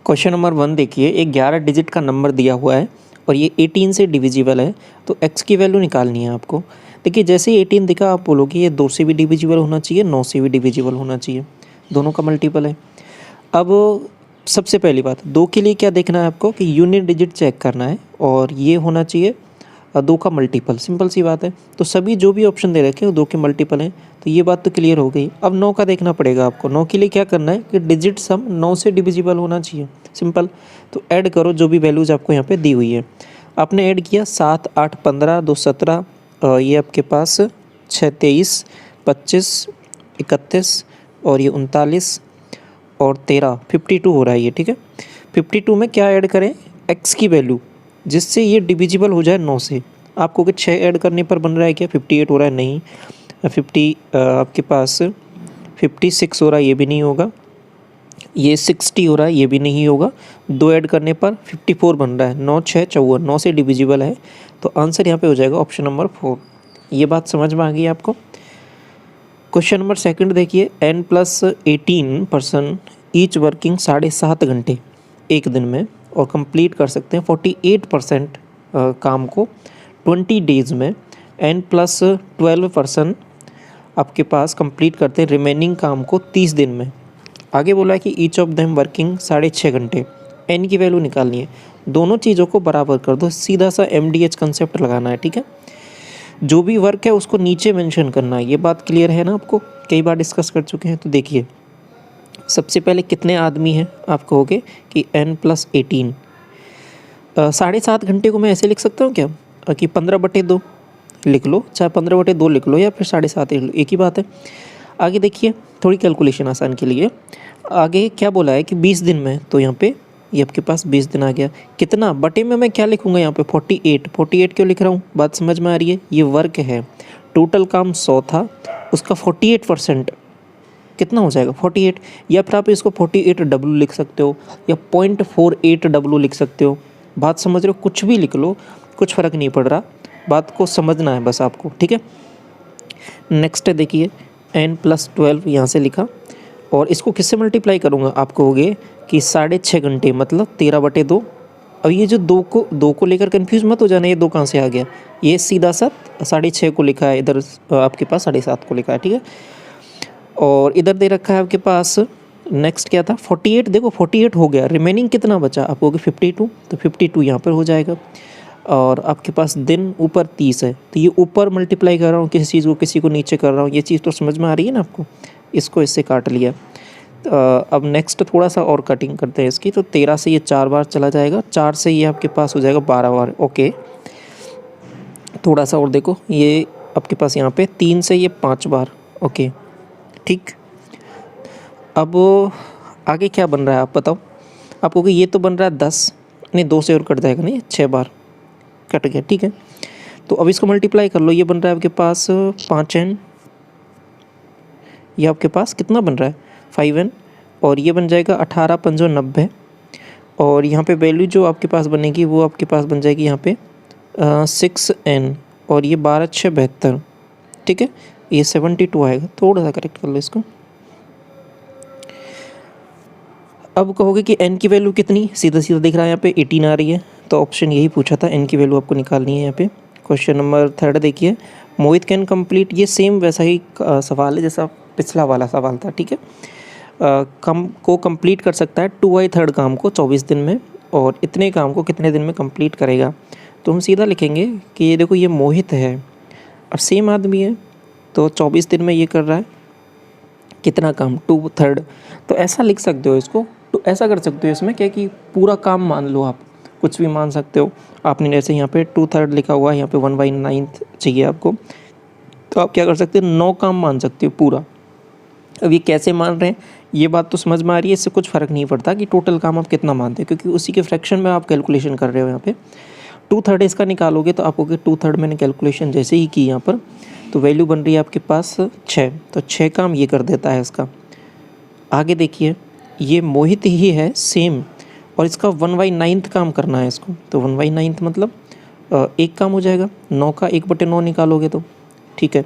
Question number 1 देखिए, एक 11 digit का नंबर दिया हुआ है और ये 18 से डिविजिबल है, तो x की वैल्यू निकालनी है आपको। देखिए जैसे ही 18 दिखा आप बोलोगे ये 2 से भी डिविजिबल होना चाहिए, 9 से भी डिविजिबल होना चाहिए, दोनों का मल्टीपल है। अब सबसे पहली बात 2 के लिए क्या देखना है आपको कि यूनिट डिजिट चेक करना है और ये होना चाहिए 2 का मल्टीपल, सिंपल सी बात है। तो सभी जो भी ऑप्शन दे रखे हैं वो 2 के मल्टीपल हैं, तो ये बात तो क्लियर हो गई। अब 9 का देखना पड़ेगा आपको। 9 के लिए क्या करना है कि डिजिट सम 9 से डिविजिबल होना चाहिए, सिंपल। तो ऐड करो जो भी वैल्यूज़ आपको यहाँ पे दी हुई है। आपने ऐड किया 7, 8, 15, 2, 17, ये आपके पास 6, 23, 25, 31 और ये 39 और 13, 52 हो रहा है ये, ठीक है। 52 में क्या ऐड करें, x की वैल्यू, जिससे ये डिविजिबल हो जाए 9 से। आपको कि 6 ऐड करने पर बन रहा है क्या 58 हो रहा है, नहीं। 50 आपके पास 56 हो रहा है, ये भी नहीं होगा। ये 60 हो रहा है, ये भी नहीं होगा। 2 ऐड करने पर 54 बन रहा है। 9, 6, 54, 9 से डिविजिबल है, तो आंसर यहाँ पे हो जाएगा ऑप्शन नंबर 4। ये बात समझ में आ गई आपको। क्वेश्चन नंबर 2 देखिए, n+18 पर्सन ईच वर्किंग 7.5 घंटे एक दिन में और कंप्लीट कर सकते हैं 48% काम को 20 डेज़ में। n+12 पर्सन आपके पास कंप्लीट करते हैं रिमेनिंग काम को 30 दिन में। आगे बोला है कि ईच ऑफ देम वर्किंग 6.5 घंटे। n की वैल्यू निकालनी है। दोनों चीज़ों को बराबर कर दो, सीधा सा MDH कंसेप्ट लगाना है, ठीक है। जो भी वर्क है उसको नीचे मेंशन करना है। ये बात क्लियर है ना आपको, कई बार डिस्कस कर चुके हैं। तो देखिए सबसे पहले कितने आदमी हैं, आप कहोगे कि n+18। 7.5 घंटे को मैं ऐसे लिख सकता हूँ क्या कि 15/2 लिख लो, चाहे 15/2 लिख लो या फिर 7.5 लिख लो, एक ही बात है। आगे देखिए थोड़ी कैलकुलेशन आसान के लिए, आगे क्या बोला है कि 20 दिन में, तो यहाँ पे ये आपके पास 20 दिन आ गया। कितना बटे में मैं क्या लिखूँगा यहाँ पे 48 क्यों लिख रहा हूँ, बात समझ में आ रही है। ये वर्क है, टोटल काम 100 था, उसका 48% कितना हो जाएगा 48, या फिर आप इसको 48W लिख सकते हो या 0.48W लिख सकते हो। बात समझ रहे हो, कुछ भी लिख लो, कुछ फ़र्क नहीं पड़ रहा, बात को समझना है बस आपको, ठीक है। नेक्स्ट देखिए n+12 यहाँ से लिखा और इसको किससे मल्टीप्लाई करूँगा, आप कहोगे कि 6.5 घंटे मतलब 13/2। अब ये जो 2 को लेकर कन्फ्यूज़ मत हो जाना, ये 2 कहाँ से आ गया, ये सीधा सा 6.5 को लिखा है, इधर आपके पास 7.5 को लिखा है, ठीक है। और इधर दे रखा है आपके पास, नेक्स्ट क्या था 48, देखो 48 हो गया, रिमेनिंग कितना बचा, आप कहोगे 52, तो 52 यहाँ पर हो जाएगा। और आपके पास दिन ऊपर 30 है, तो ये ऊपर मल्टीप्लाई कर रहा हूँ किसी चीज़ को, किसी को नीचे कर रहा हूँ, ये चीज़ तो समझ में आ रही है ना आपको। इसको इससे काट लिया। अब नेक्स्ट थोड़ा सा और कटिंग करते हैं इसकी, तो 13 से ये 4 बार चला जाएगा, 4 से ये आपके पास हो जाएगा 12 बार, ओके। थोड़ा सा और देखो, ये आपके पास यहाँ पे 3 से ये 5 बार, ओके ठीक। अब आगे क्या बन रहा है आप बताओ, आपको कि ये तो बन रहा है 10, नहीं 2 से और कट जाएगा, नहीं 6 बार कट गया, ठीक है। तो अब इसको मल्टीप्लाई कर लो, ये बन रहा है आपके पास 5n, ये आपके पास कितना बन रहा है 5n, और ये बन जाएगा 18 5 90, और यहाँ पे वैल्यू जो आपके पास बनेगी वो आपके पास बन जाएगी यहाँ पे 6n, और ये 12 6 72, ठीक है। ये 72 आएगा, थोड़ा सा करेक्ट कर लो इसको। अब कहोगे कि n की वैल्यू कितनी, सीधा सीधा दिख रहा है यहाँ पे 18 आ रही है, तो ऑप्शन यही पूछा था, n की वैल्यू आपको निकालनी है यहाँ पे। क्वेश्चन नंबर 3 देखिए, मोहित कैन कंप्लीट, ये सेम वैसा ही सवाल है जैसा पिछला वाला सवाल था, ठीक है। कम को कंप्लीट कर सकता है 2/3 काम को 24 दिन में, और इतने काम को कितने दिन में कंप्लीट करेगा। तो हम सीधा लिखेंगे कि ये देखो ये मोहित है, अब सेम आदमी है, तो 24 दिन में ये कर रहा है कितना काम 2/3, तो ऐसा लिख सकते हो इसको। तो ऐसा कर सकते हो इसमें क्या कि पूरा काम मान लो, आप कुछ भी मान सकते हो। आपने जैसे यहाँ पे 2/3 लिखा हुआ है, यहाँ पे 1/9 चाहिए आपको, तो आप क्या कर सकते हो 9 काम मान सकते हो पूरा। अब ये कैसे मान रहे हैं, ये बात तो समझ में आ रही है, इससे कुछ फ़र्क नहीं पड़ता कि टोटल काम आप कितना मानते हो, क्योंकि उसी के फ्रैक्शन में आप कैलकुलेशन कर रहे हो। यहाँ पे 2/3 इसका निकालोगे तो आपको 2/3 मैंने कैलकुलेशन जैसे ही की यहाँ पर, तो वैल्यू बन रही है आपके पास 6, तो 6 काम ये कर देता है इसका। आगे देखिए ये मोहित ही है सेम, और इसका 1/9 काम करना है इसको, तो 1/9 मतलब 1 काम हो जाएगा, 9 का 1/9 निकालोगे तो, ठीक है।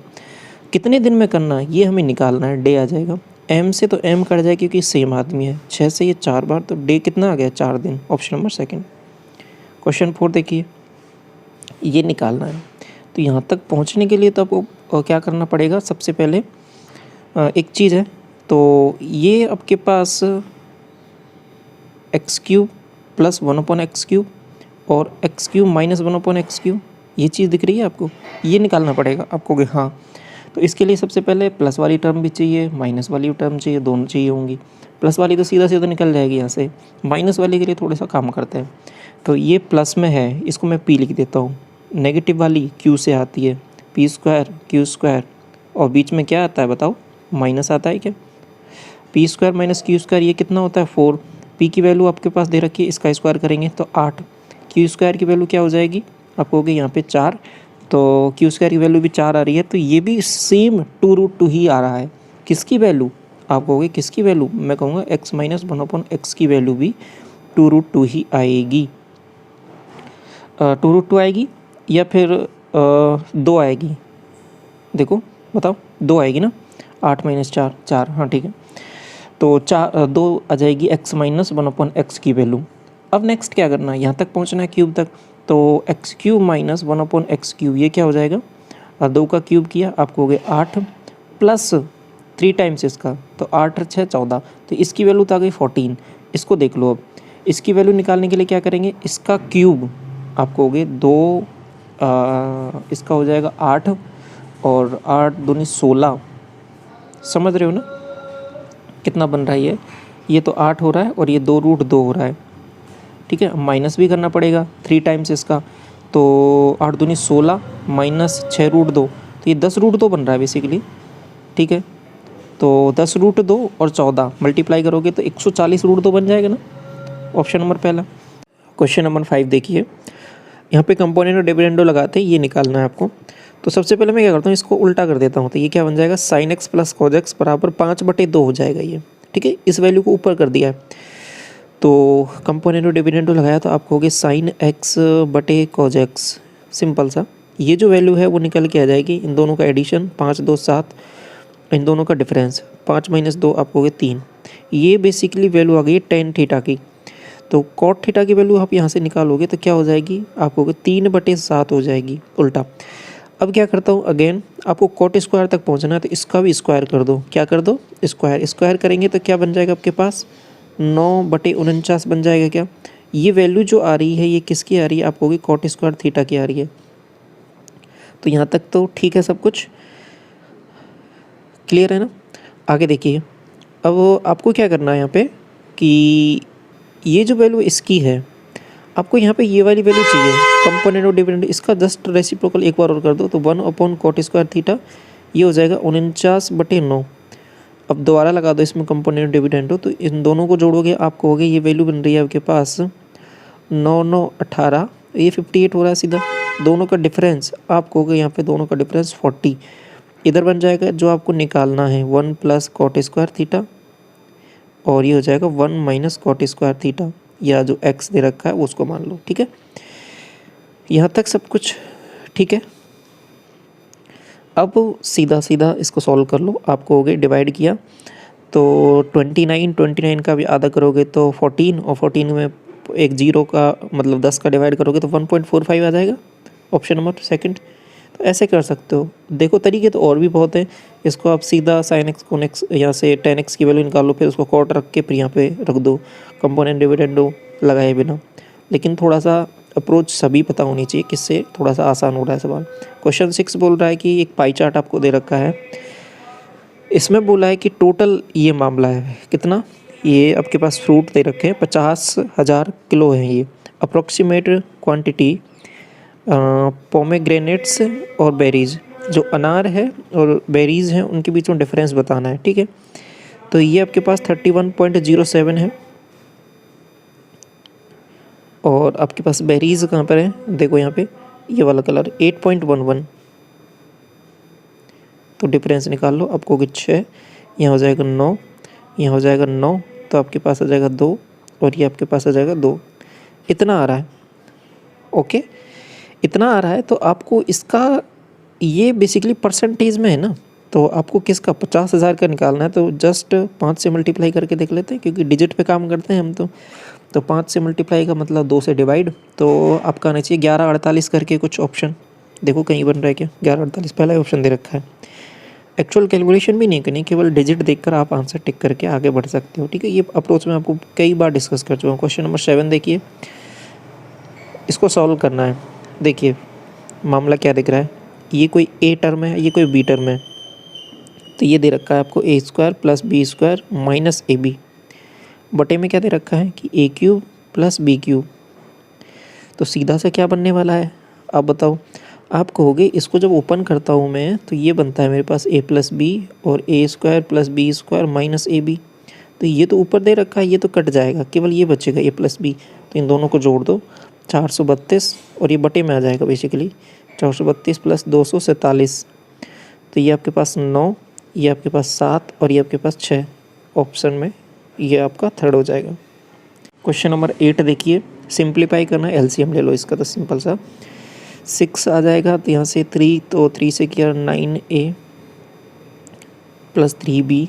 कितने दिन में करना है ये हमें निकालना है, डे आ जाएगा। एम से तो एम कट जाए क्योंकि सेम आदमी है, 6 से ये 4 बार, तो डे कितना आ गया 4 दिन, ऑप्शन नंबर सेकंड। क्वेश्चन 4 देखिए, ये निकालना है। तो यहाँ तक पहुँचने के लिए तो आपको क्या करना पड़ेगा, सबसे पहले एक चीज़ है, तो ये आपके पास एक्स क्यूब प्लस 1/x³ और एक्स क्यूब माइनस 1/x³, ये चीज़ दिख रही है आपको, ये निकालना पड़ेगा आपको कि हाँ। तो इसके लिए सबसे पहले प्लस वाली टर्म भी चाहिए, माइनस वाली टर्म चाहिए, दोनों चाहिए होंगी। प्लस वाली तो सीधा सीधा निकल जाएगी यहाँ से, माइनस वाली के लिए थोड़ा सा काम करते हैं। तो ये प्लस में है, इसको मैं पी लिख देता हूँ। नेगेटिव वाली क्यू से आती है, p² q², और बीच में क्या आता है बताओ, माइनस आता है क्या। p² माइनस q², ये कितना होता है 4। p की वैल्यू आपके पास दे रखी है, इसका स्क्वायर करेंगे तो 8। q² की वैल्यू क्या हो जाएगी, आपको होगी यहाँ पे 4, तो q² की वैल्यू भी 4 आ रही है, तो ये भी सेम 2√2 ही आ रहा है। किसकी वैल्यू, आप कहोगे किसकी वैल्यू, मैं कहूँगा x माइनस 1/x की वैल्यू भी 2√2 ही आएगी। 2√2 आएगी या फिर 2 आएगी, देखो बताओ, 2 आएगी ना, 8 माइनस 4 4, हाँ ठीक है। तो 2 आ जाएगी x माइनस 1/x की वैल्यू। अब नेक्स्ट क्या करना है, यहाँ तक पहुँचना है क्यूब तक, तो x³ माइनस 1/x³, ये क्या हो जाएगा, 2 का क्यूब किया आपको हो गया 8 प्लस 3 टाइम्स इसका, तो 8 × 6 = 14, तो इसकी वैल्यू तो आ गई 14। इसको देख लो, अब इसकी वैल्यू निकालने के लिए क्या करेंगे, इसका क्यूब आपको हो गए 2, इसका हो जाएगा 8 और 8 दूनी 16, समझ रहे हो ना कितना बन रहा है ये तो 8 हो रहा है और ये 2√2 हो रहा है, ठीक है। माइनस भी करना पड़ेगा 3 टाइम्स इसका, तो 8 दूनी 16 माइनस 6√2, तो ये 10√2 बन रहा है बेसिकली, ठीक है। तो 10√2 और 14 मल्टीप्लाई करोगे तो 140√2 बन जाएगा ना, ऑप्शन नंबर पहला। क्वेश्चन नंबर 5 देखिए, यहाँ पे कंपोनेंट और डिविडेंडो लगाते हैं, ये निकालना है आपको। तो सबसे पहले मैं क्या करता हूँ, इसको उल्टा कर देता हूँ, तो ये क्या बन जाएगा, sin x plus cos x बराबर 5/2 हो जाएगा ये, ठीक है। इस वैल्यू को ऊपर कर दिया है, तो कंपोनेंट और डिविडेंडो लगाया तो आप कहोगे sin x/cos x, सिंपल सा। ये जो वैल्यू है वो निकल के आ जाएगी, इन दोनों का एडिशन 5 2 7, इन दोनों का डिफरेंस 5 - 2 आप कहोगे 3, ये बेसिकली वैल्यू आ गई tan थीटा की। तो cot थीटा की वैल्यू आप यहाँ से निकालोगे तो क्या हो जाएगी, आप कहोगे 3/7 हो जाएगी उल्टा। अब क्या करता हूँ, अगेन आपको cot² तक पहुँचना है, तो इसका भी स्क्वायर कर दो, क्या कर दो, स्क्वायर करेंगे तो क्या बन जाएगा आपके पास 9/49 बन जाएगा क्या। ये वैल्यू जो आ रही है ये किसकी आ रही है, आप कहोगे cot² थीटा की आ रही है। तो यहाँ तक तो ठीक है, सब कुछ क्लियर है ना। आगे देखिए, अब आपको क्या करना है यहाँ पे कि ये जो वैल्यू इसकी है, आपको यहाँ पे ये वाली वैल्यू चाहिए, कंपोनेंट और डिविडेंड, इसका जस्ट रेसिप्रोकल एक बार और कर दो, तो 1/cot² थीटा, ये हो जाएगा 49/9। अब दोबारा लगा दो इसमें कंपोनेंट और डिविडेंड हो, तो इन दोनों को जोड़ोगे आप कहोगे ये वैल्यू बन रही है आपके पास 9 9 18, ये 58 हो रहा है सीधा। दोनों का डिफरेंस आप कहोगे यहाँ पे दोनों का डिफरेंस 40 इधर बन जाएगा, जो आपको निकालना है 1 + cot² थीटा, और ये हो जाएगा 1 - cot² थीटा, या जो x दे रखा है उसको मान लो, ठीक है। यहाँ तक सब कुछ ठीक है। अब सीधा सीधा इसको सॉल्व कर लो, आपको हो गए डिवाइड किया तो 29 का भी आधा करोगे तो 14, और 14 में एक 0 का मतलब 10 का डिवाइड करोगे तो 1.45 आ जाएगा, ऑप्शन नंबर सेकंड। तो ऐसे कर सकते हो, देखो तरीके तो और भी बहुत हैं। इसको आप सीधा sin x cos x यहाँ से tan x की वैल्यू निकालो, फिर उसको कॉट रख के फिर यहाँ पे रख दो, कंपोनेंट डिविडेंडो लगाए बिना। लेकिन थोड़ा सा अप्रोच सभी पता होनी चाहिए, किससे थोड़ा सा आसान हो रहा है सवाल। क्वेश्चन 6 बोल रहा है कि एक पाई चार्ट आपको दे रखा है, इसमें बोला है कि टोटल ये मामला है कितना, ये आपके पास फ्रूट दे रखे हैं 50,000 किलो है ये, अप्रोक्सीमेट क्वांटिटी पोमेग्रेनेट्स और बेरीज, जो अनार है और बेरीज़ हैं उनके बीच में डिफरेंस बताना है, ठीक है। तो ये आपके पास 31.07 है, और आपके पास बेरीज़ कहाँ पर है, देखो यहाँ पे ये वाला कलर 8.11, तो डिफरेंस निकाल लो, आपको 6, यहाँ हो जाएगा 9, यहाँ हो जाएगा 9, तो आपके पास आ जाएगा 2, और ये आपके पास आ जाएगा 2, इतना आ रहा है, ओके। इतना आ रहा है तो आपको इसका ये बेसिकली परसेंटेज में है ना, तो आपको किसका 50,000 का निकालना है, तो जस्ट 5 से मल्टीप्लाई करके देख लेते हैं, क्योंकि डिजिट पे काम करते हैं हम तो 5 से मल्टीप्लाई का मतलब 2 से डिवाइड, तो आपका आना चाहिए 1148 करके कुछ ऑप्शन। देखो कहीं बन रहा है क्या, 1148 पहला ही ऑप्शन दे रखा है। एक्चुअल कैलकुलेशन भी नहीं करनी, केवल डिजिट देखकर आप आंसर टिक करके आगे बढ़ सकते हो, ठीक है। ये अप्रोच मैं आपको कई बार डिस्कस कर चुका हूँ। क्वेश्चन नंबर 7 देखिए, इसको सॉल्व करना है। देखिए मामला क्या दिख रहा है, ये कोई ए टर्म है, ये कोई बी टर्म है। तो ये दे रखा है आपको A square plus B square minus A B, बटे में क्या दे रखा है कि A cube plus B cube. तो सीधा से क्या बनने वाला है, आप बताओ। आप कहोगे इसको जब ओपन करता हूँ मैं तो ये बनता है मेरे पास ए प्लस बी और A square plus B square minus A B. तो ये तो ऊपर दे रखा है, ये तो कट जाएगा, केवल ये बचेगा ए प्लस बी। तो इन दोनों को जोड़ दो, 432, और ये बटे में आ जाएगा बेसिकली 432 प्लस 247। तो ये आपके पास 9, ये आपके पास 7 और ये आपके पास 6। ऑप्शन में ये आपका थर्ड हो जाएगा। क्वेश्चन नंबर 8 देखिए, सिंप्लीफाई करना है, एलसीएम ले लो इसका, तो सिंपल सा 6 आ जाएगा। तो यहाँ से 3, तो 3 से किया 9a प्लस 3b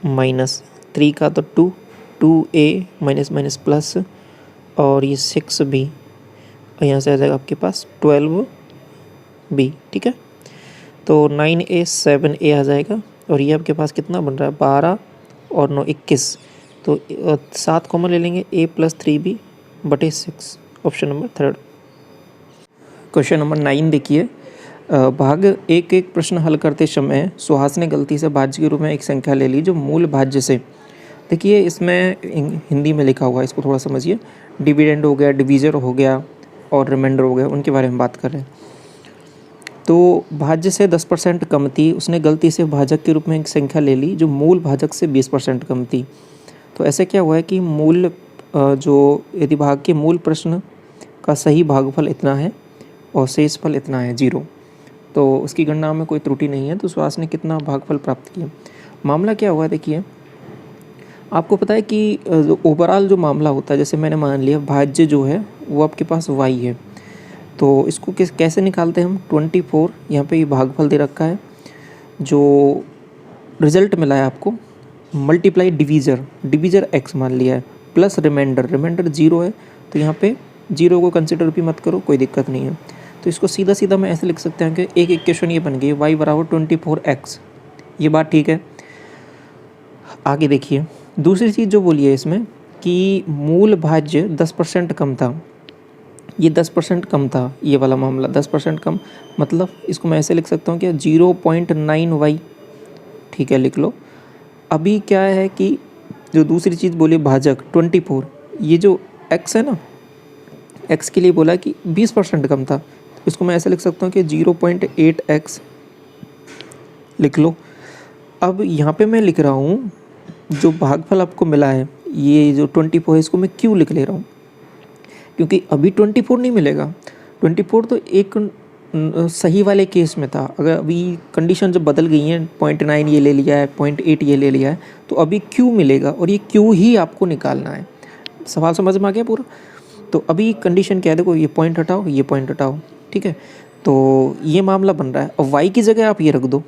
माइनस 3 का तो 2, 2a माइनस माइनस प्लस, और ये 6b, और यहाँ से आ जाएगा आपके पास 12b, ठीक है। तो 9a 7a आ जाएगा, और ये आपके पास कितना बन रहा है 12 और 9 21। तो 7 कॉमन ले लेंगे, a प्लस 3b बटे 6, option number third. Question number 9 देखिए, भाग एक प्रश्न हल करते समय सुहास ने गलती से भाज्य के रूप में एक संख्या ले ली जो मूल भाज्य से, देखिए इसमें हिंदी में लिखा हुआ है, इसको थोड़ा समझिए। डिविडेंड हो गया, डिवीज़र हो गया और रिमाइंडर हो गया, उनके बारे में बात कर रहे हैं। तो भाज्य से 10% कम थी, उसने गलती से भाजक के रूप में एक संख्या ले ली जो मूल भाजक से 20% कम थी। तो ऐसे क्या हुआ है कि मूल जो यदि भाग के मूल प्रश्न का सही भागफल इतना है और शेषफल इतना है 0, तो उसकी गणना में कोई त्रुटि नहीं है। तो सुहास ने कितना भागफल प्राप्त किया। मामला क्या हुआ है, देखिए आपको पता है कि ओवरऑल जो मामला होता है, जैसे मैंने मान लिया भाज्य जो है वो आपके पास y है, तो इसको कैसे निकालते हैं हम। 24 यहाँ पे ये भागफल दे रखा है, जो रिजल्ट मिला है आपको, मल्टीप्लाई डिवीज़र x मान लिया है, प्लस रिमाइंडर 0 है। तो यहाँ पे 0 को कंसिडर भी मत करो, कोई दिक्कत नहीं है। तो इसको सीधा सीधा मैं ऐसे लिख सकते हैं कि एक इक्वेशन ये बन गई y बराबर 24x, ये बात ठीक है। आगे देखिए दूसरी चीज़ जो बोली है इसमें कि मूल भाज्य 10% कम था, ये 10% कम था, ये वाला मामला 10% कम, मतलब इसको मैं ऐसे लिख सकता हूँ कि 0.9y, ठीक है लिख लो। अभी क्या है कि जो दूसरी चीज़ बोली भाजक 24, ये जो x है ना, x के लिए बोला कि 20% कम था, तो इसको मैं ऐसे लिख सकता हूँ कि 0.8x लिख लो। अब यहाँ पे मैं लिख रहा हूँ जो भागफल आपको मिला है, ये जो 24 है, इसको मैं क्यों लिख ले रहा हूँ, क्योंकि अभी 24 नहीं मिलेगा। 24 तो एक सही वाले केस में था, अगर अभी कंडीशन जब बदल गई है, 0.9 ये ले लिया है, 0.8 ये ले लिया है, तो अभी क्यों मिलेगा, और ये क्यों ही आपको निकालना है। सवाल समझ में आ गया पूरा। तो अभी कंडीशन क्या है, देखो ये पॉइंट हटाओ, ये पॉइंट हटाओ, ठीक है। तो ये मामला बन रहा है, और y की जगह आप ये रख दो।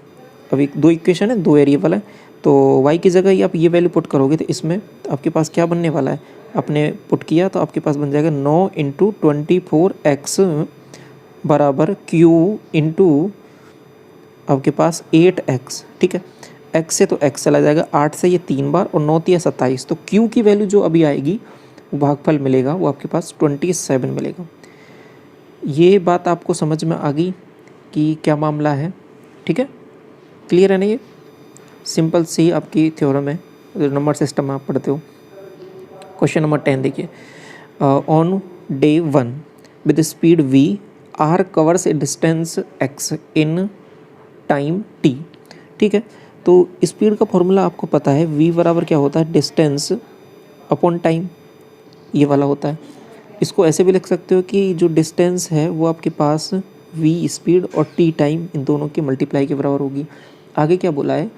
अभी 2 इक्वेशन है, 2 वेरिएबल है, तो y की जगह ही आप ये वैल्यू पुट करोगे, तो इसमें आपके पास क्या बनने वाला है, आपने पुट किया तो आपके पास बन जाएगा 9 × 24x बराबर q इंटू आपके पास 8x, ठीक है। x से तो x चला जाएगा, 8 से ये 3 बार, और 9 × 27, तो q की वैल्यू जो अभी आएगी वो भागफल मिलेगा, वो आपके पास 27 मिलेगा। ये बात आपको समझ में आ गई कि क्या मामला है, ठीक है, क्लियर है ना। ये सिंपल सी आपकी थ्योरम है, नंबर सिस्टम आप पढ़ते हो। क्वेश्चन नंबर 10 देखिए, on day 1 with speed v r covers A distance x in time t, ठीक है। तो स्पीड का फॉर्मूला आपको पता है, v बराबर क्या होता है, डिस्टेंस अपॉन टाइम, ये वाला होता है। इसको ऐसे भी लिख सकते हो कि जो डिस्टेंस है वो आपके पास v स्पीड और t टाइम, इन दोनों के मल्टीप्लाई के बराबर होगी। आगे क्या बोला है,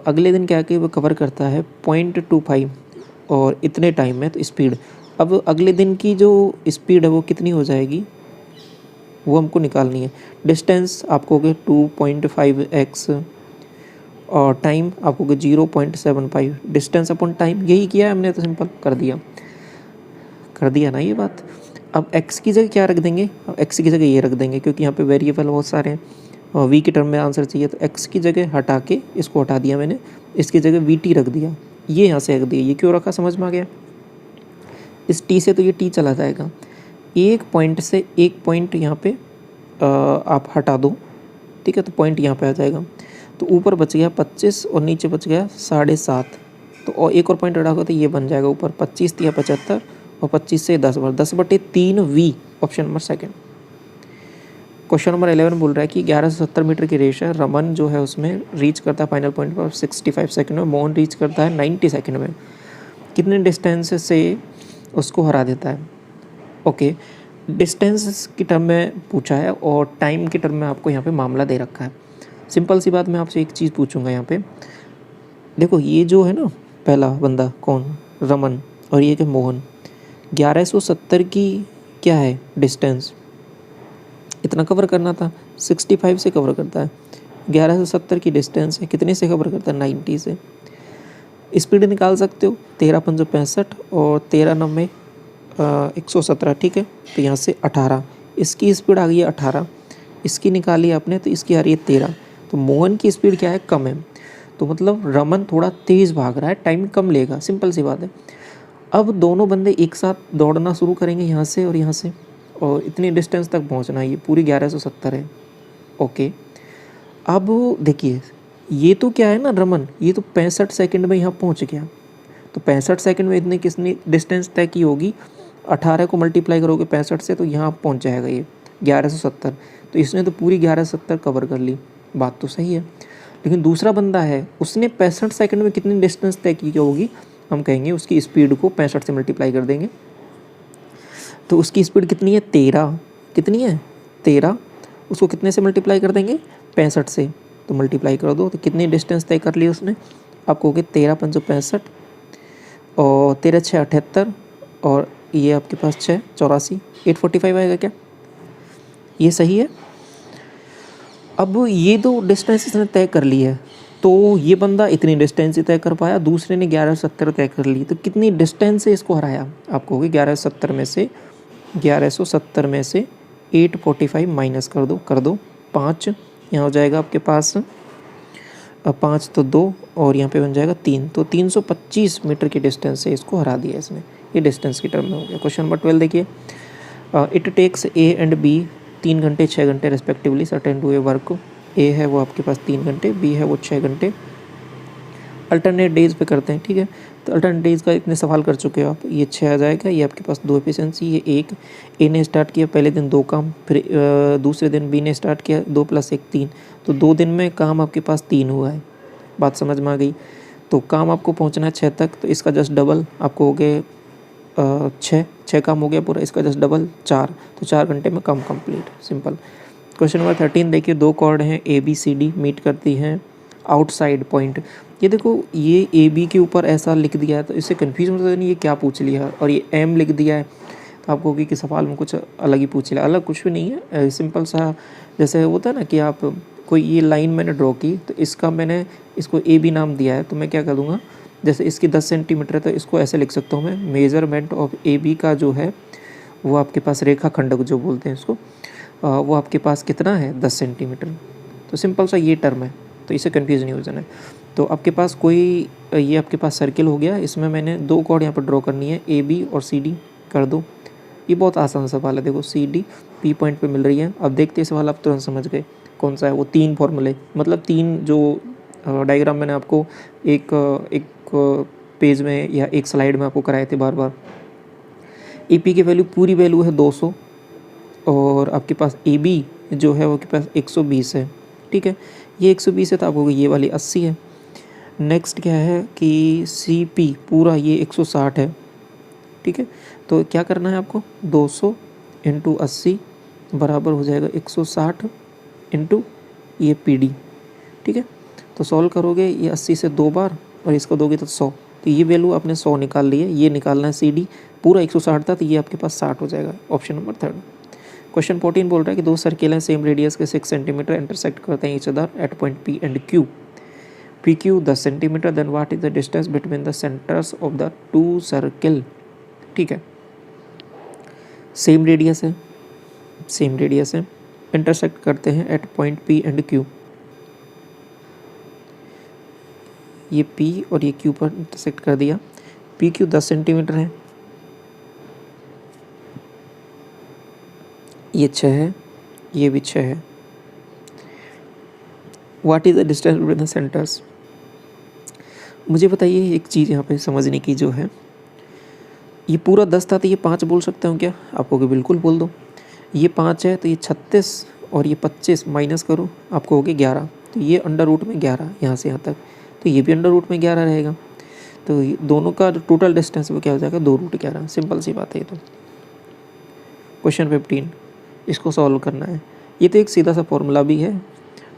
अगले दिन क्या कि वो कवर करता है 0.25 और इतने टाइम में, तो स्पीड, अब अगले दिन की जो स्पीड है वो कितनी हो जाएगी, वो हमको निकालनी है। डिस्टेंस आपको हो गया 2.5x और टाइम आपको 0.75, डिस्टेंस अपॉन टाइम, यही किया है हमने, तो सिंपल कर दिया ना ये बात। अब x की जगह क्या रख देंगे, अब x की जगह ये रख देंगे, क्योंकि यहाँ पे वेरिएबल बहुत सारे हैं और v की टर्म में आंसर चाहिए, तो x की जगह हटा के इसको हटा दिया मैंने, इसकी जगह vt रख दिया, ये यहाँ से रख दिया। ये क्यों रखा समझ में आ गया? इस t से तो ये t चला जाएगा, एक पॉइंट से एक पॉइंट यहाँ पे आप हटा दो, ठीक है, तो पॉइंट यहाँ पे आ जाएगा। तो ऊपर बच गया 25 और नीचे बच गया 7.5, तो और एक और पॉइंट हटा तो ये बन जाएगा ऊपर 25 या 75 और 25 से 10/10/3v, option number second. Question number 11 बोल रहा है कि 1170 मीटर की रेस है, रमन जो है उसमें रीच करता है फाइनल पॉइंट पर 65 सेकंड में, मोहन रीच करता है 90 सेकंड में, कितने डिस्टेंस से उसको हरा देता है? ओके, डिस्टेंस की टर्म में पूछा है और टाइम की टर्म में आपको यहाँ पे मामला दे रखा है। सिंपल सी बात, मैं आपसे एक चीज़ पूछूंगा यहाँ पे, देखो ये जो है ना पहला बंदा कौन, रमन, और ये कि मोहन, 1170 की क्या है डिस्टेंस, इतना कवर करना था, 65 से कवर करता है, 1170 की डिस्टेंस है, कितने से कवर करता है, 90 से। स्पीड निकाल सकते हो, 13×5 और 13×9 117, ठीक है, तो यहाँ से 18, इसकी स्पीड आ गई है 18, इसकी निकाली आपने तो इसकी आ रही है 13, तो मोहन की स्पीड क्या है, कम है, तो मतलब रमन थोड़ा तेज़ भाग रहा है, टाइम कम लेगा, सिंपल सी बात है। अब दोनों बंदे एक साथ दौड़ना शुरू करेंगे यहाँ से और यहाँ से, और इतनी डिस्टेंस तक पहुँचना है, ये पूरी 1170 है। ओके, अब देखिए ये तो क्या है ना रमन, ये तो 65 सेकंड में यहाँ पहुँच गया, तो 65 सेकंड में इतनी कितनी डिस्टेंस तय की होगी, 18 को मल्टीप्लाई करोगे 65 से तो यहाँ पहुँच जाएगा ये 1170, तो इसने तो पूरी 1170 कवर कर ली, बात तो सही है। लेकिन दूसरा बंदा है, उसने 65 सेकंड में कितनी डिस्टेंस तय की होगी, हम कहेंगे उसकी स्पीड को 65 से मल्टीप्लाई कर देंगे, तो उसकी स्पीड कितनी है, 13, कितनी है 13, उसको कितने से मल्टीप्लाई कर देंगे, 65 से, तो मल्टीप्लाई कर दो, तो कितनी डिस्टेंस तय कर ली उसने, आपको हो गया 13×5 और 13×6 78, और ये आपके पास 6 84, 845 आएगा क्या, ये सही है। अब ये दो डिस्टेंस इसने तय कर ली है, तो ये बंदा इतनी डिस्टेंस ही तय कर पाया, दूसरे ने 1170 तय कर ली, तो कितनी डिस्टेंस से इसको हराया, आपको होगी 1170 में से 845 माइनस कर दो 5, यहाँ हो जाएगा आपके पास 5 तो 2 और यहाँ पे बन जाएगा 3, तो 325 मीटर की डिस्टेंस से इसको हरा दिया इसने, ये डिस्टेंस की टर्म में हो गया। क्वेश्चन नंबर 12 देखिए, it takes A and B 3 घंटे 6 घंटे respectively certain to a work, ए है वो आपके पास 3 घंटे, बी है वो 6 घंटे, अल्टरनेट डेज पे करते हैं, ठीक है, तो अल्टरनेट डेज का इतने सवाल कर चुके हो आप, ये 6 आ जाएगा, ये आपके पास 2 एफिशिएंसी, ये 1, ए ने स्टार्ट किया पहले दिन 2 काम, फिर दूसरे दिन बी ने स्टार्ट किया 2 + 1 3, तो 2 दिन में काम आपके पास 3 हुआ है, बात समझ में आ गई। तो काम आपको पहुंचना है 6 तक, तो इसका जस्ट डबल आपको हो गए 6 काम हो गया पूरा, इसका जस्ट डबल 4, तो 4 घंटे में काम कंप्लीट, सिंपल। क्वेश्चन नंबर 13 देखिए, 2 कॉर्ड हैं ABCD मीट करती हैं आउटसाइड पॉइंट, ये देखो ये AB के ऊपर ऐसा लिख दिया है, तो इससे कन्फ्यूज मतलब नहीं ये क्या पूछ लिया, और ये M लिख दिया है, तो आपको होगी कि सवाल में कुछ अलग ही पूछ लिया, अलग कुछ भी नहीं है, सिंपल सा जैसे होता है ना कि आप कोई ये लाइन मैंने ड्रॉ की, तो इसका मैंने इसको AB नाम दिया है, तो मैं क्या कर दूँगा, जैसे इसकी 10 सेंटीमीटर है तो इसको ऐसे लिख सकता हूँ मैं, मेजरमेंट ऑफ AB का जो है वो आपके पास रेखा खंड जो बोलते हैं इसको, वो आपके पास कितना है 10 सेंटीमीटर, तो सिंपल सा ये टर्म है, तो इसे कन्फ्यूज़ नहीं हो जाना है। तो आपके पास कोई ये आपके पास सर्किल हो गया, इसमें मैंने 2 कॉर्ड यहाँ पर ड्रॉ करनी है, AB और CD कर दो, ये बहुत आसान सवाल है, देखो CD P पॉइंट पे मिल रही है। अब देखते हैं सवाल, आप तुरंत समझ गए कौन सा है, वो 3 फॉर्मूले, मतलब 3 जो डायग्राम मैंने आपको एक पेज में या एक स्लाइड में आपको कराए थे बार बार। AP की वैल्यू पूरी वैल्यू है 200 और आपके पास AB जो है वो के पास 120 है, ठीक है, ये 120 है, तो आपको ये वाली 80 है। नेक्स्ट क्या है कि CP पूरा ये 160 है, ठीक है, तो क्या करना है आपको, 200 × 80 बराबर हो जाएगा 160 × ये PD, ठीक है, तो सॉल्व करोगे ये 80 से 2 बार और इसको दोगे तो 100, तो ये वैल्यू आपने 100 निकाल ली है, ये निकालना है CD पूरा 160 था, तो ये आपके पास 60 हो जाएगा, ऑप्शन नंबर 3। क्वेश्चन 14 बोल रहा है कि 2 सर्किल हैं सेम रेडियस के 6 सेंटीमीटर इंटरसेक्ट करते हैं each other at point P and Q, P Q 10 centimetre, then what is the distance between the centres of the two circle. ठीक है, सेम रेडियस है, सेम रेडियस है, intersect करते हैं at point P and Q. ये P और ये Q पर इंटरसेक्ट कर दिया। पी क्यू 10 सेंटीमीटर है, ये 6 है, ये भी 6 है। What is the distance between the centres. मुझे बताइए एक चीज़ यहाँ पे समझने की जो है, ये पूरा 10 था तो ये 5 बोल सकता हूँ क्या? आपको कि बिल्कुल बोल दो। ये 5 है तो ये 36 और ये 25 माइनस करो, आपको हो गया 11। तो ये अंडर रूट में 11 यहाँ से यहाँ तक, तो ये भी अंडर रूट में 11 रहेगा। तो दोनों का टोटल डिस्टेंस वो क्या हो जाएगा? 2√11। सिंपल सी बात है ये तो। क्वेश्चन 15, इसको सॉल्व करना है। ये तो एक सीधा सा फॉर्मूला भी है,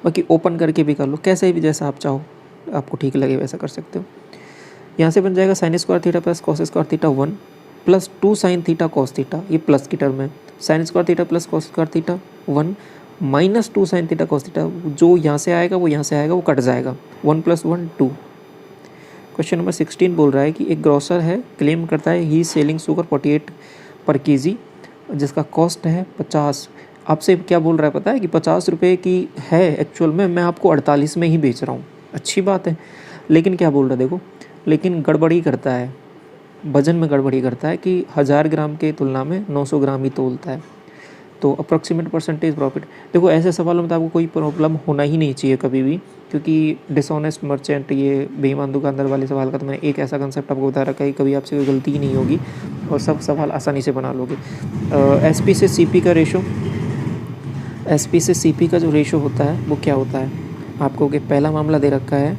बाकी ओपन करके भी कर लो, कैसे भी जैसा आप चाहो, आपको ठीक लगे वैसा कर सकते हो। यहाँ से बन जाएगा sine square theta plus cos square theta 1 plus 2 sine theta cos theta, ये प्लस की टर्म है। Sine square theta plus cos square theta 1 minus 2 sine theta cos theta, जो यहाँ से आएगा वो यहाँ से आएगा, वो कट जाएगा। 1 + 1 2। क्वेश्चन नंबर 16 बोल रहा है कि एक ग्रोसर है, क्लेम करता है ही सेलिंग शुगर 48 पर केजी, जिसका कॉस्ट है 50। आपसे क्या बोल रहा है पता है कि 50 रुपये की है एक्चुअल में, मैं आपको 48 में ही बेच रहा हूँ। अच्छी बात है, लेकिन क्या बोल रहा है देखो, लेकिन गड़बड़ी करता है, वजन में गड़बड़ी करता है कि 1000 ग्राम के तुलना में 900 ग्राम ही तोलता है। तो अप्रॉक्सीमेट परसेंटेज प्रॉफिट, देखो ऐसे सवालों में तो आपको कोई प्रॉब्लम होना ही नहीं चाहिए कभी भी, क्योंकि डिसऑनेस्ट मर्चेंट, ये बेईमान दुकानदार वाले सवाल का तो मैंने एक ऐसा कंसेप्ट आपको बता रखा है कि कभी आपसे कोई गलती ही नहीं होगी और सब सवाल आसानी से बना लोगे। एसपी से सीपी का रेशो, एसपी से सीपी का जो रेशो होता है वो क्या होता है आपको? कि पहला मामला दे रखा है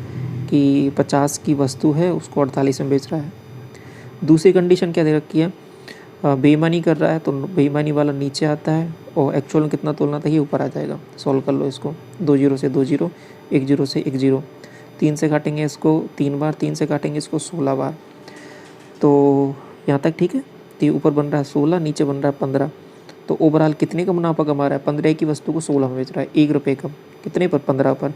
कि 50 की वस्तु है, उसको 48 में बेच रहा है। दूसरी कंडीशन क्या दे रखी है? बेईमानी कर रहा है, तो बेईमानी वाला नीचे आता है और एक्चुअल में कितना तोलना था ये ऊपर आ जाएगा। सॉल्व कर लो इसको, 2 0 से 2 0, 1 0 से 1 0, 3 से काटेंगे इसको 3 बार, 3 से काटेंगे इसको 16 बार। तो यहाँ तक ठीक है। तो ये ऊपर बन रहा है 16, नीचे बन रहा है 15। तो ओवरऑल कितने का मुनाफा कमा रहा है? 15 की वस्तु को 16 में बेच रहा है, 1 रुपये कम। कितने पर? 15 पर।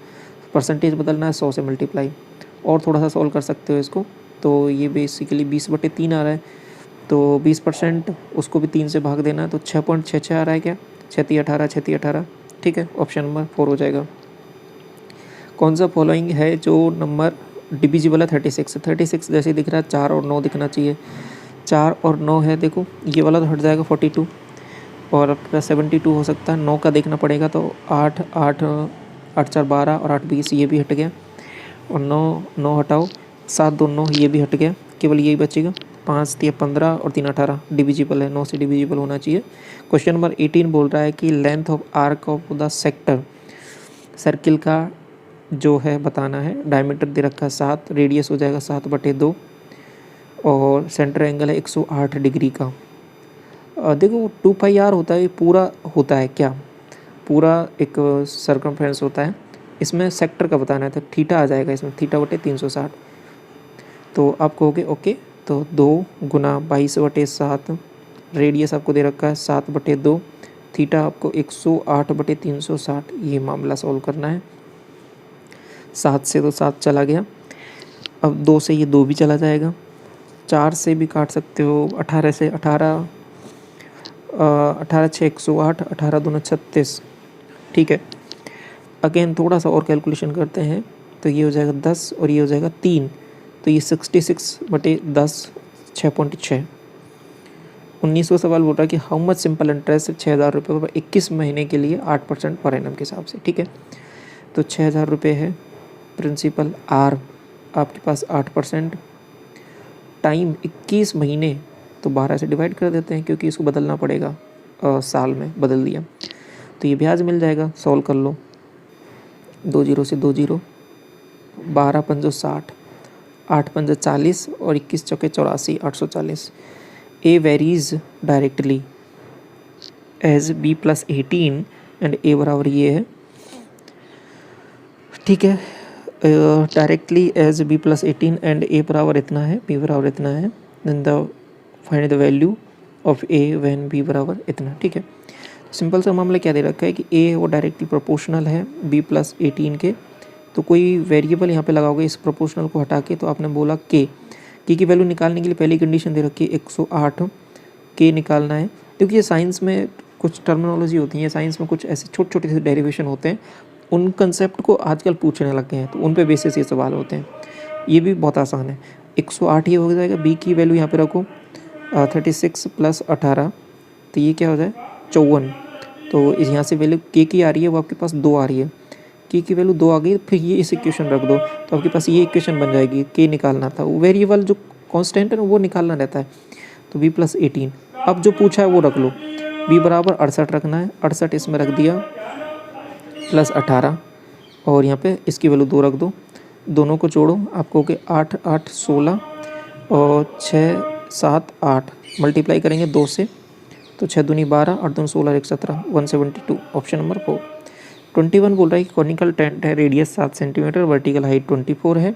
परसेंटेज बदलना है 100 से मल्टीप्लाई। और थोड़ा सा सॉल्व कर सकते हो इसको, तो ये बेसिकली 20/3 आ रहा है, तो 20% उसको भी 3 से भाग देना है, तो 6.66 आ रहा है क्या? 6 18, 6 18। ठीक है, ऑप्शन नंबर 4 हो जाएगा। कौन सा फॉलोइंग है जो नंबर डिविजिबल है 36? 36 जैसे दिख रहा है, 4 और 9 दिखना चाहिए। 4 और 9 है, देखो ये वाला तो हट जाएगा 42 और आपका 72 हो सकता है। 9 का देखना पड़ेगा, तो 8 8 8 4 12 और 8 20, ये भी हट गया। और 9 हटाओ, 7 2 9, ये भी हट गया, केवल यही बचेगा। 5 3 15 और 3 18 डिविजिबल है, 9 से डिविजिबल होना चाहिए। क्वेश्चन नंबर 18 बोल रहा है कि length of arc of the sector, circle का जो है बताना है। डायमीटर दे रखा है 7, रेडियस हो जाएगा 7/2 और सेंटर एंगल है 108 डिग्री का। देखो 2πr होता है, पूरा होता है क्या? पूरा एक सर्कमफ्रेंस होता है, इसमें सेक्टर का बताना है, तो थीटा आ जाएगा इसमें, θ/360। तो आप कहोगे ओके, तो 2 × 22/7, रेडियस आपको दे रखा है 7/2, थीटा आपको 108/360। ये मामला सॉल्व करना है। 7 से तो 7 चला गया, अब 2 से ये 2 भी चला जाएगा, 4 से भी काट सकते हो, 18 से 18, 18 6 108, 18 दूना 36। ठीक है, अगेन थोड़ा सा और कैलकुलेशन करते हैं, तो ये हो जाएगा 10 और ये हो जाएगा 3, तो ये 66/10 6.6। 19वां सवाल बोल रहा है कि हाउ मच सिंपल इंटरेस्ट 6000 रुपये पर 21 महीने के लिए 8% पर एनम के हिसाब से। ठीक है, तो 6000 रुपये है प्रिंसिपल, आर आपके पास 8%, टाइम 21 महीने, तो 12 से डिवाइड कर देते हैं क्योंकि इसको बदलना पड़ेगा, साल में बदल दिया, तो ये ब्याज मिल जाएगा। सॉल्व कर लो, 2 0 से 2 0, 12 5 60, 8 5 40 और 21 चौके 84, 840। A varies directly as b + 18 and A बराबर ये है। ठीक है, directly as b + 18 and A बराबर इतना है, b बराबर इतना है, then the find the value of a when b बराबर इतना। ठीक है, सिंपल सा मामला क्या दे रखा है कि a वो डायरेक्टली प्रोपोर्शनल है b + 18 के, तो कोई वेरिएबल यहाँ पे लगाओगे इस प्रोपोर्शनल को हटा के, तो आपने बोला के की वैल्यू निकालने के लिए पहली कंडीशन दे रखी है 108 के निकालना है। क्योंकि ये साइंस में कुछ टर्मिनोलॉजी होती है, साइंस में कुछ ऐसे छोटे छोटे से डेरिवेशन होते हैं, उन कंसेप्ट को आजकल पूछने लग गए हैं, तो उन पे बेसिस ये सवाल होते हैं। ये भी बहुत आसान है, 108 ये हो जाएगा। बी की वैल्यू यहाँ पे रखो 36 + 18, तो ये क्या हो जाए 54। तो इस यहाँ से वैल्यू के की आ रही है, वो आपके पास 2 आ रही है, के की वैल्यू 2 आ गई, फिर ये इस इक्वेशन रख दो, तो आपके पास ये इक्वेशन बन जाएगी। के निकालना था, वो वेरिएबल जो कांस्टेंट है ना वो निकालना रहता है। तो b + 18, अब जो पूछा है वो रख लो, b बराबर 68 रखना है, 68 इसमें रख दिया + 18, और यहाँ पे इसकी वैल्यू 2 रख दो, दोनों को जोड़ो, आपको के 8 8 16 और 6 7 8 मल्टीप्लाई करेंगे 2 से, तो 6 दूनी 12, 8 दूनी 16 1 17, 172, ऑप्शन नंबर 4। 21 बोल रहा है कि कॉनिकल टेंट है, रेडियस 7 सेंटीमीटर, वर्टिकल हाइट 24 है।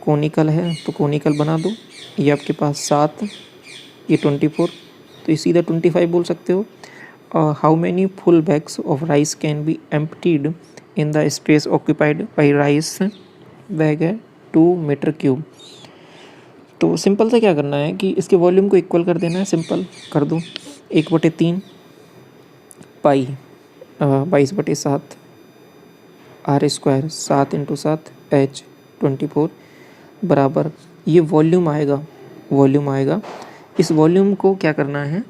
कॉनिकल है तो कॉनिकल बना दो, ये आपके पास 7, ये 24, तो ये सीधा 25 बोल सकते हो। How many full bags of rice can be emptied in the space occupied by rice bag है 2 मीटर क्यूब। तो सिंपल से क्या करना है कि इसके वॉल्यूम को इक्वल कर देना है, सिंपल कर दो, 1/3 पाई 22/7 r² 7 × 7 h 24 बराबर ये वॉल्यूम आएगा। इस वॉल्यूम को क्या करना है,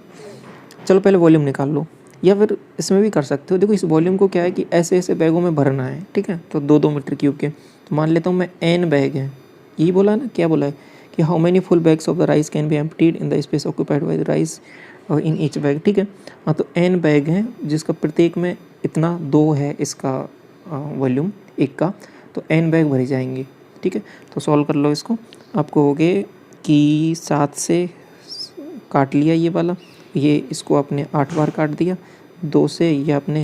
चलो पहले वॉल्यूम निकाल लो, या फिर इसमें भी कर सकते हो। देखो इस वॉल्यूम को क्या है कि ऐसे ऐसे बैगों में भरना है, ठीक है। तो 2 2 मीटर क्यूब के, तो मान लेता हूँ मैं n बैग है, यही बोला ना, क्या बोला है कि how many full bags of the rice can be emptied in the space occupied by the rice in each bag, ठीक है। हाँ, तो n बैग है जिसका प्रत्येक में इतना 2 है इसका वॉल्यूम एक का, तो n बैग भरे जाएंगे, ठीक है। तो सॉल्व कर लो इसको, आपको हो गए कि 7 से काट लिया ये वाला, ये इसको आपने 8 बार काट दिया, 2 से ये आपने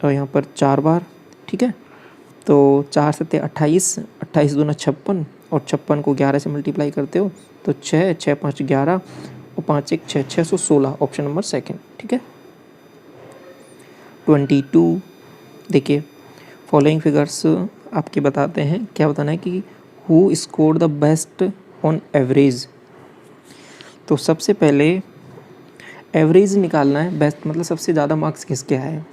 यहाँ पर 4 बार, ठीक है। तो 4 × 7 = 28, 28 दूना 56, और 56 को 11 से मल्टीप्लाई करते हो तो 6 6 5 11 और 5 1 6 616, ऑप्शन नंबर 2, ठीक है। 22 देखिए, फॉलोइंग फिगर्स आपके बताते हैं, क्या बताना है कि who scored the best on average. तो सबसे पहले एवरेज निकालना है, बेस्ट मतलब सबसे ज़्यादा मार्क्स किसके आए,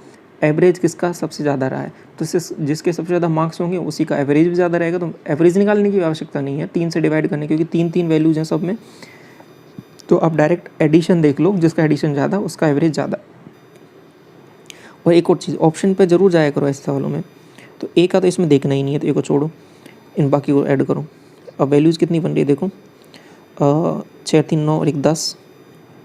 एवरेज किसका सबसे ज़्यादा रहा है, तो जिसके सबसे ज़्यादा मार्क्स होंगे उसी का एवरेज भी ज़्यादा रहेगा। तो एवरेज निकालने की आवश्यकता नहीं है, 3 से डिवाइड करने, क्योंकि 3 3 वैल्यूज़ हैं सब में, तो आप डायरेक्ट एडिशन देख लो, जिसका एडिशन ज़्यादा उसका एवरेज ज़्यादा। और एक और चीज़, ऑप्शन पे ज़रूर जाया करो ऐसे सवालों में, तो ए का तो इसमें देखना ही नहीं है, तो ए को छोड़ो, इन बाकी को ऐड करो। अब वैल्यूज़ कितनी बन रही है देखो, 6 3 9 और 1 10,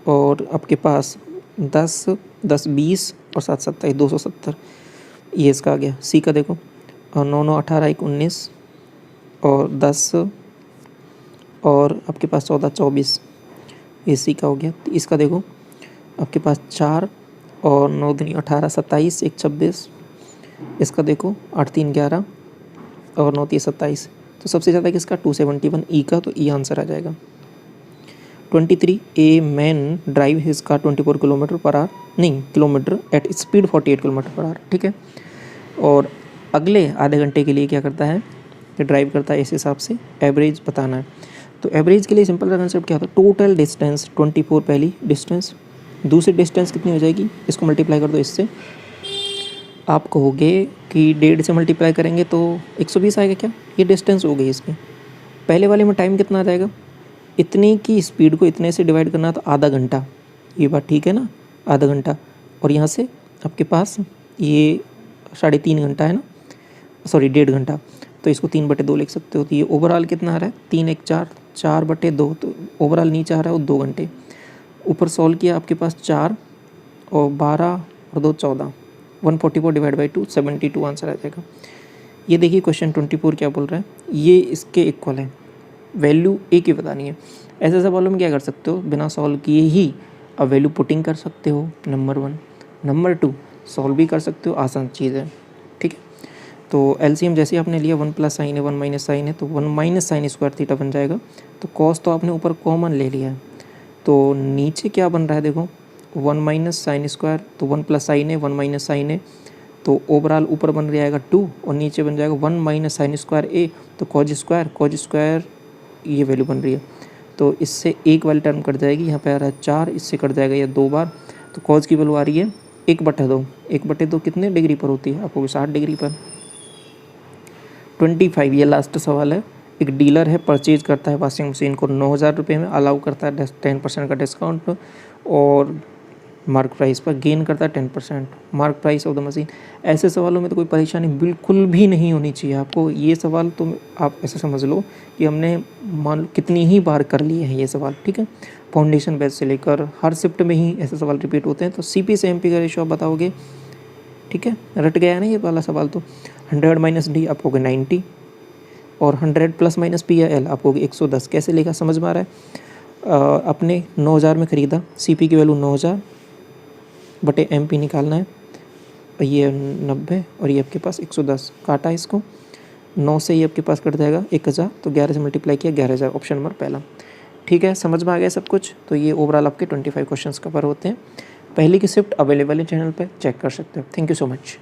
और आपके पास 10 10 20 और 7 27 270, ये इसका आ गया। सी का देखो, 9 9 18 1 19 और 10 और आपके पास 14 24, ये सी का हो गया। तो इसका देखो आपके पास 4 और 9 दूनी 18 27 1 26, इसका देखो 8 3 11 और 9 3 27। तो सबसे ज़्यादा किसका 271 ई का, तो ई आंसर आ जाएगा। 23 a man drive his car 24 kilometre at speed 48 km/h, ठीक है। और अगले आधे घंटे के लिए क्या करता है कि ड्राइव करता है, इस हिसाब से एवरेज बताना है। तो एवरेज के लिए सिंपल सा कंसेप्ट क्या होता है, टोटल डिस्टेंस 24 पहली डिस्टेंस, दूसरी डिस्टेंस कितनी हो जाएगी, इसको मल्टीप्लाई कर दो इससे, आप कहोगे कि 1.5 से मल्टीप्लाई करेंगे तो 120 आएगा क्या, ये डिस्टेंस हो गई इसकी। पहले वाले में टाइम कितना आ जाएगा, इतने की स्पीड को इतने से डिवाइड करना तो आधा घंटा, ये बात ठीक है ना, आधा घंटा। और यहाँ से आपके पास ये 3.5 घंटा है ना, सॉरी 1.5 घंटा, तो इसको 3/2 लिख सकते हो। तो ये ओवरऑल कितना आ रहा है 3 1 4 4/2, तो ओवरऑल नीचे आ रहा है वो 2 घंटे। ऊपर सॉल्व किया आपके पास 4 और 12 और 2 14, 144 डिवाइड बाई 2 72 आंसर आ जाएगा। ये देखिए क्वेश्चन 24 क्या बोल रहा है, ये इसके इक्वल है, वैल्यू ए की बतानी है। ऐसे सवालों में क्या कर सकते हो, बिना सॉल्व किए ही अब वैल्यू पुटिंग कर सकते हो, नंबर 1। नंबर 2 सॉल्व भी कर सकते हो, आसान चीज़ है, ठीक है। तो एलसीएम जैसे आपने लिया 1 + sin है 1 - sin है, तो 1 - sin² थीटा बन जाएगा। तो कॉस तो आपने ऊपर कॉमन ले लिया है, तो नीचे क्या बन रहा है देखो 1 - sin², तो 1 + sin है 1 - sin है, तो ओवरऑल ऊपर बन जाएगा 2 और नीचे बन जाएगा 1 माइनस साइन स्क्वायर ए, तो कॉज स्क्वायर ये वैल्यू बन रही है। तो इससे एक वाली टर्म कट जाएगी, यहाँ पे आ रहा है 4, इससे कट जाएगा ये 2 बार, तो कॉज की वैल्यू आ रही है 1/2। 1/2 कितने डिग्री पर होती है आपको? 60 डिग्री पर। 25 ये लास्ट सवाल है। एक डीलर है, परचेज करता है वॉशिंग मशीन को 9,000 रुपये में, अलाउ करता है 10% का डिस्काउंट और मार्क प्राइस पर गेन करता है 10%। Mark price of the machine. ऐसे सवालों में तो कोई परेशानी बिल्कुल भी नहीं होनी चाहिए आपको। ये सवाल तो आप ऐसे समझ लो कि हमने मान लो कितनी ही बार कर लिए हैं ये सवाल, ठीक है। फाउंडेशन बेस से लेकर हर शिफ्ट में ही ऐसे सवाल रिपीट होते हैं। तो CP से MP का रेशो आप बताओगे, ठीक है। रट गया है ना ये वाला सवाल? तो 100 माइनस डी आप होगे 90 और 100 प्लस माइनस पी या एल आप होगे 110। कैसे लेगा समझ में आ रहा है? अपने 9,000 में ख़रीदा, CP की वैल्यू 9,000 बटे MP निकालना है, ये 90 और ये आपके पास 110। काटा इसको, 9 से ये आपके पास कट जाएगा 1,000, तो 11 से मल्टीप्लाई किया 11,000, ऑप्शन नंबर पहला। ठीक है, समझ में आ गया सब कुछ। तो ये ओवरऑल आपके 25 क्वेश्चंस कवर होते हैं। पहले की शिफ्ट अवेलेबल है चैनल पर, चेक कर सकते हो। Thank you so much.